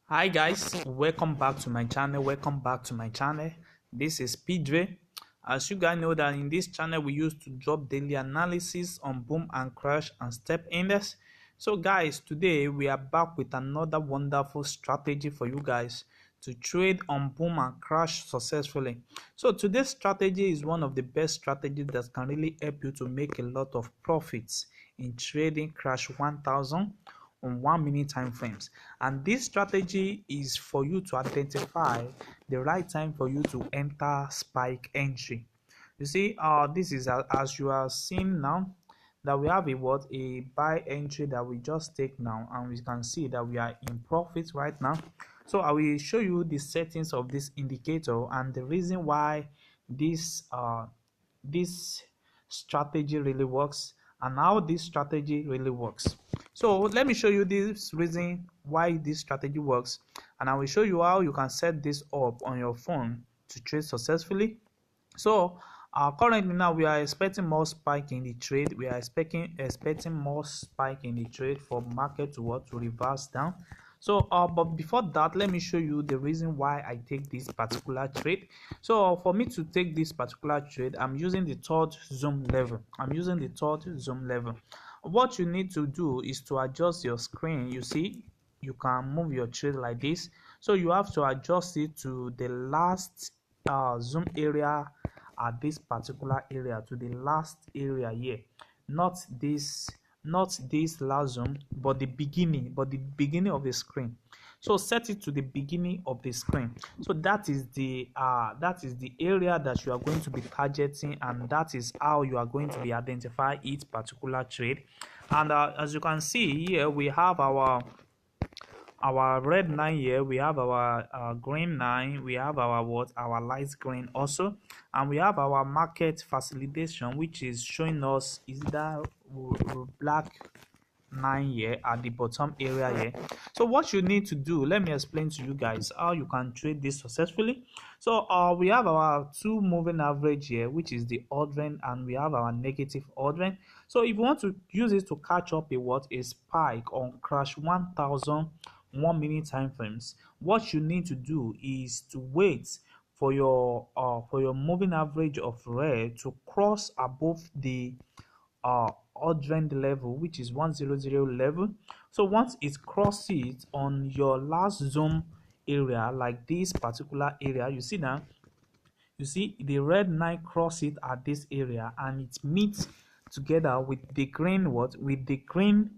Hi guys, welcome back to my channel. This is Pidre. As you guys know that in this channel we used to drop daily analysis on boom and crash and step index. So guys, today we are back with another wonderful strategy for you guys to trade on boom and crash successfully. So today's strategy is one of the best strategies that can really help you to make a lot of profits in trading crash 1000 on 1 minute time frames, and this strategy is for you to identify the right time for you to enter spike entry. You see, this is as you are seeing now that we have a buy entry that we just take now, and we can see that we are in profit right now. So I will show you the settings of this indicator and the reason why this strategy really works and how this strategy really works. So let me show you this reason why this strategy works, and I will show you how you can set this up on your phone to trade successfully. So currently now we are expecting more spike in the trade. We are expecting more spike in the trade for market to reverse down. So but before that, let me show you the reason why I take this particular trade. So for me to take this particular trade, I'm using the third zoom level. What you need to do is to adjust your screen. You see, you can move your trade like this. So you have to adjust it to the last zoom area at this particular area, to the last area here, not this last zoom, but the beginning of the screen. So set it to the beginning of the screen. So that is the area that you are going to be targeting, and that is how you are going to be identify each particular trade. And as you can see here, we have our red line here, we have our green line, we have our light green also, and we have our market facilitation, which is showing us is that black line here at the bottom area here. So what you need to do, let me explain to you guys how you can trade this successfully. So we have our two moving average here, which is the odd trend, and we have our negative odd trend. So if you want to use it to catch up a spike on crash 1000 1 minute time frames, what you need to do is to wait for your moving average of red to cross above the odd trend level, which is 100 level. So once it crosses on your last zoom area, like this particular area, you see now, you see the red line cross it at this area, and it meets together with the green with the green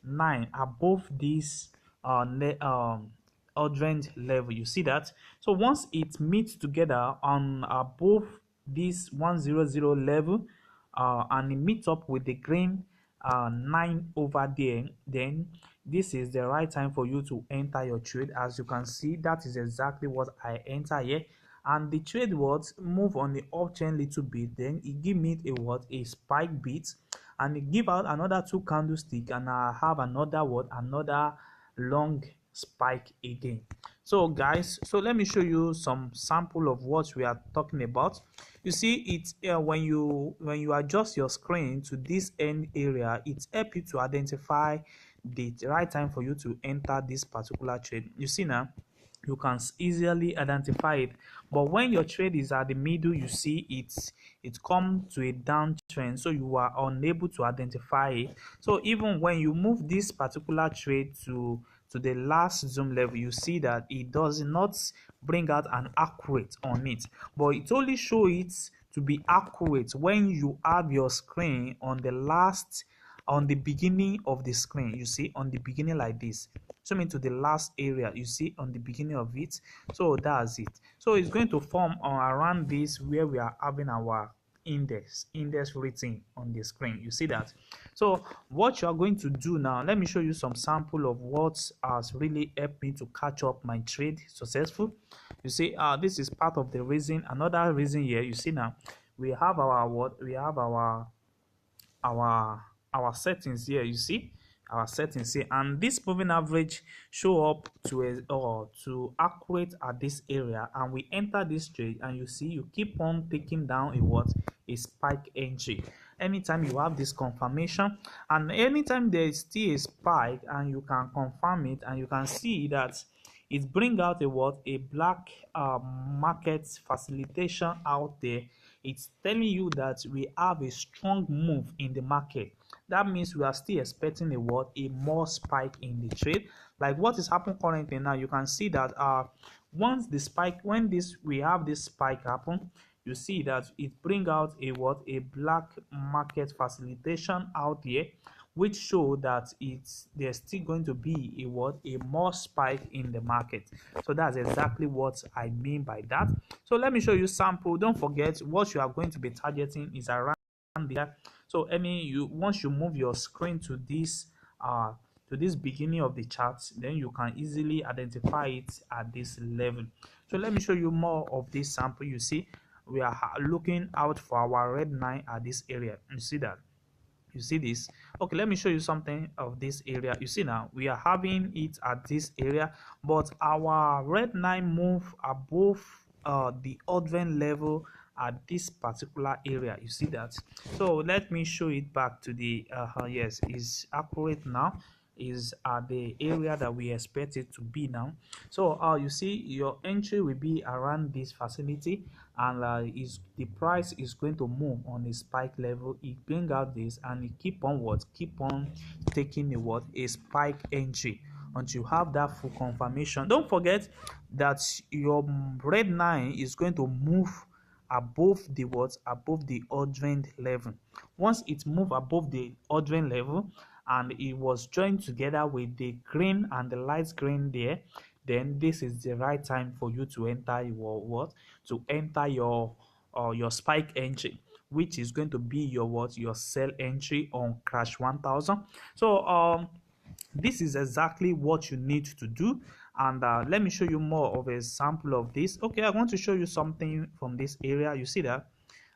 9 above this urgent level. You see that? So once it meets together on above this 100 level, and it meets up with the green 9 over there, then this is the right time for you to enter your trade. As you can see, that is exactly what I enter here, and the trade move on the uptrend little bit, then it give me a spike bit, and it give out another two candlestick, and I have another long spike again. So guys, so let me show you some sample of what we are talking about. You see, it's when you adjust your screen to this end area, it helps you to identify the right time for you to enter this particular trade. You see now, you can easily identify it, but when your trade is at the middle, you see it come to a downtrend, so you are unable to identify it. So even when you move this particular trade to the last zoom level, you see that it does not bring out an accurate on it, but it only show it to be accurate when you have your screen on the beginning of the screen. You see, on the beginning like this, zoom into the last area, you see on the beginning of it. So that's it. So it's going to form around this where we are having our index written on the screen. You see that? So what you are going to do now, let me show you some sample of what has really helped me to catch up my trade successful. You see, this is part of the reason. Another reason here, you see now, we have our settings here. You see our settings here, and this moving average show up to accurate at this area, and we enter this trade, and you see you keep on taking down a spike entry. anytime you have this confirmation, and anytime there is still a spike and you can confirm it and you can see that it bring out a what, a black market facilitation out there. It's telling you that we have a strong move in the market. That means we are still expecting a what, a more spike in the trade. Like what is happening currently now, you can see that once the spike, when this we have this spike happen, you see that it bring out a what, a black market facilitation out here, which show that there's still going to be a what, a more spike in the market. So that's exactly what I mean by that. So let me show you sample. Don't forget, what you are going to be targeting is around there. So once you move your screen to this beginning of the chart, then you can easily identify it at this level. So let me show you more of this sample. You see, we are looking out for our red line at this area. You see that? You see this? Okay, let me show you something of this area. You see now we are having it at this area, but our red line move above the order level at this particular area. You see that? So let me show it back to the yes, is accurate now, is at the area that we expect it to be now. So you see your entry will be around this facility, and is the price is going to move on a spike level. It bring out this and it keep on what, keep on taking a what, a spike entry until you have that full confirmation. Don't forget that your red line is going to move above the what, above the ordering level. Once it move above the ordering level and it was joined together with the green and the light green there, then this is the right time for you to enter your what, to enter your spike entry, which is going to be your what, your sell entry on crash 1000. So this is exactly what you need to do, and let me show you more of a sample of this. Okay, I want to show you something from this area. You see that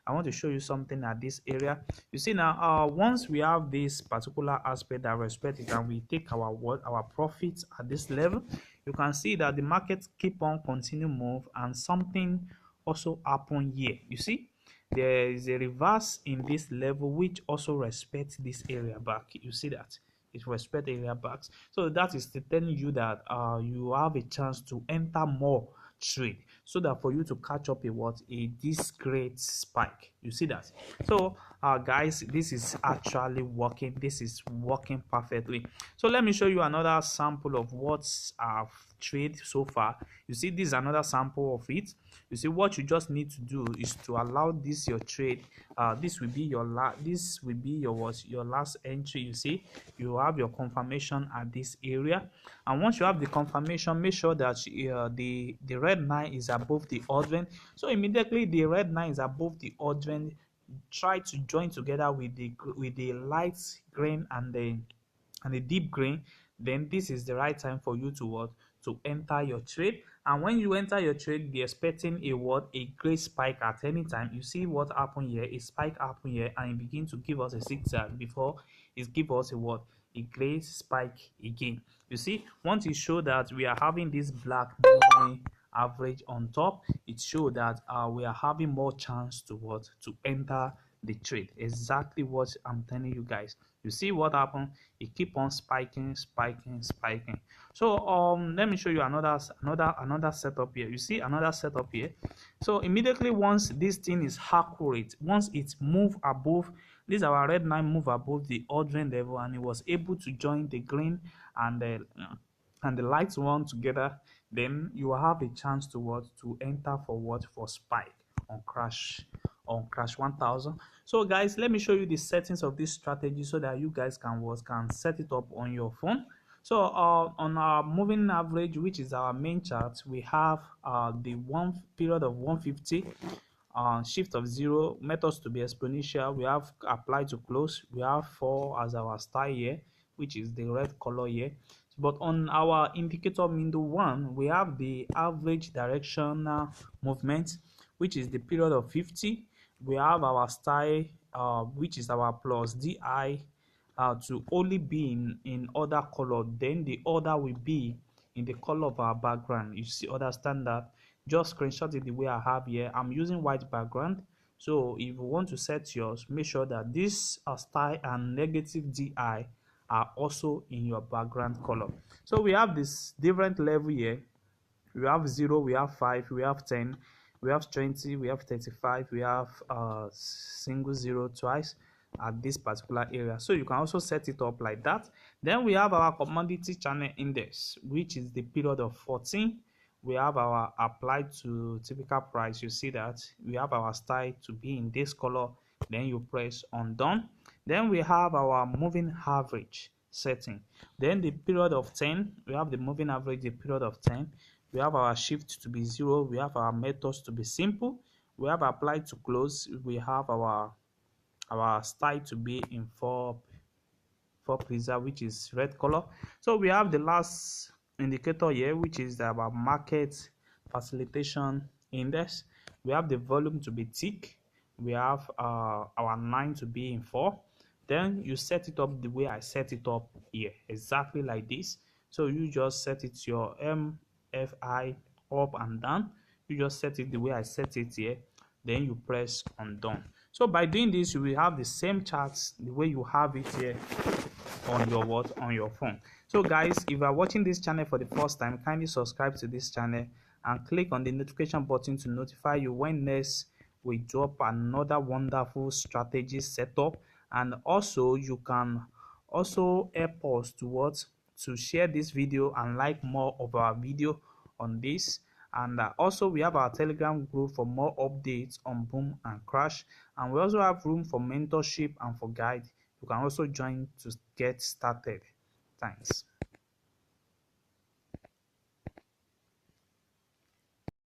I want to show you something at this area. You see now, once we have this particular aspect that respect it and we take our profits at this level, you can see that the market keep on continue move, and something also happen here. You see there is a reverse in this level which also respects this area back. You see that it respect area backs. So that is telling you that you have a chance to enter more trade, so that for you to catch up a what, a this great spike. You see that? So guys, this is actually working. This is working perfectly. So let me show you another sample of what's I've trade so far. You see, this is another sample of it. You see, what you just need to do is to allow this your trade. This will be your what, your last entry. You see, you have your confirmation at this area, and once you have the confirmation, make sure that the red line is above the ordering. So immediately the red line is above the ordering, try to join together with the light green and the deep green. Then this is the right time for you to what, to enter your trade. And when you enter your trade, be expecting a what, a great spike at any time. You see what happened here, a spike happened here, and it begin to give us a zigzag before it give us a what, a great spike again. You see, once it show that we are having this black moving average on top, it show that we are having more chance to what, to enter the trade. Exactly what I'm telling you guys. You see what happened, it keep on spiking. So let me show you another setup here. You see another setup here. So immediately once this thing is accurate, once it's move above this, our red line move above the ordering level, and it was able to join the green and the light one together, then you will have a chance to what, to enter for what, for spike on crash 1000. So guys, let me show you the settings of this strategy so that you guys can set it up on your phone. So on our moving average, which is our main chart, we have the one period of 150, shift of 0, methods to be exponential, we have apply to close, we have 4 as our style here, which is the red color here. But on our indicator window 1, we have the average directional movement, which is the period of 50. We have our style, which is our plus di, to only be in other color, then the order will be in the color of our background. You see, understand that? Just screenshot it the way I have here. I'm using white background, So if you want to set yours, make sure that this style and negative DI are also in your background color. So we have this different level here. We have 0, we have 5, we have 10, we have 20, we have 35, we have single zero twice at this particular area. So you can also set it up like that. Then we have our commodity channel index, which is the period of 14. We have our applied to typical price. You see that we have our style to be in this color. Then you press on done. Then we have our moving average setting. Then the period of 10, we have the moving average, the period of 10. We have our shift to be 0. We have our methods to be simple. We have applied to close. We have our style to be in for preserve, which is red color. So we have the last indicator here, which is our market facilitation index. We have the volume to be tick. We have our 9 to be in 4. Then you set it up the way I set it up here, exactly like this. So you just set it your MFI up and down. You just set it the way I set it here. Then you press on done. So by doing this, you will have the same charts the way you have it here on your on your phone. So guys, if you are watching this channel for the first time, kindly subscribe to this channel and click on the notification button to notify you when next we drop another wonderful strategy setup. And also you can also help us to share this video and like more of our video on this. And also we have our Telegram group for more updates on boom and crash, and we also have room for mentorship and for guide. You can also join to get started. Thanks.